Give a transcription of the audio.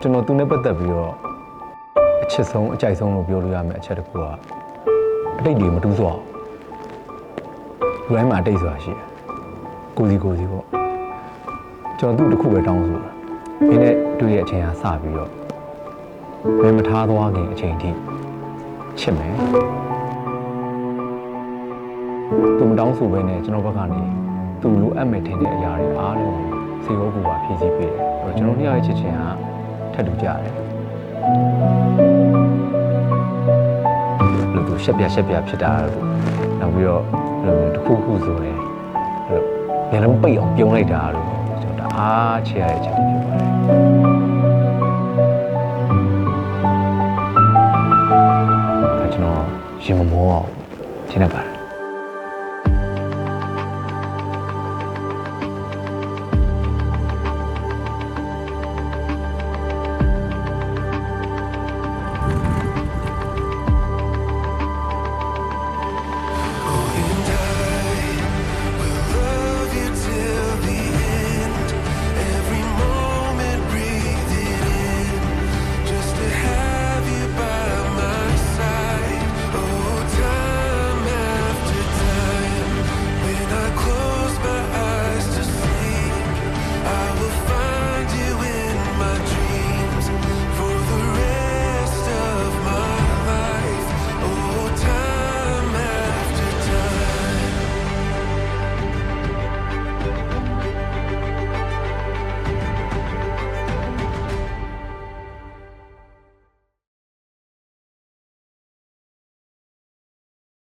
ကျွန်တော်သူနဲ့ပတ်သက်ပြီးတော့အချစ်ဆုံးအကြိုက်ဆုံးလို့ပြောလို့ရမယ်အချက်တစ်ခုကအတိတ်တွေမတူးစောလူတိုင်းမှာအတိတ်ဆိုတာရှိတယ်ကိုစီပေါ့ကျွန်တော်သူ့တစ်ခုပဲတောင်းဆိုတာမင်းနဲ့တွေ့တဲ့အချိန်ကစပြီးတော့မင်းမထားသွားခင်အချိန်ထိချစ်မယ်သူမတောင်းဆိုပဲနဲ့ကျွန်တော်ဘက်ကနေသူလိုအပ်မယ်ထင်တဲ့အရာတွေအားလုံးစေရောကူပါဖြည့်ဆည်းပေးတယ်အဲ့တော့ကျွန်တော်နှစ်ယောက်ရဲ့ချစ်ချင်းကထပ်တူကြတယ်လို့သူရှက်ပြဖြစ်တာလို့နောက်ပြီးတော့အဲ့လိုတစ်ခုဆိုရင်အဲ့မျက်လုံးပိတ်အောင်ပြုံးလိုက်တာလို့ကျွန်တော်အားချရတဲ့အချက်တွေဖြစ်ပါတယ်ကျွန်တော်ရင်မမောအောင်ရှင်းနေပါတယ်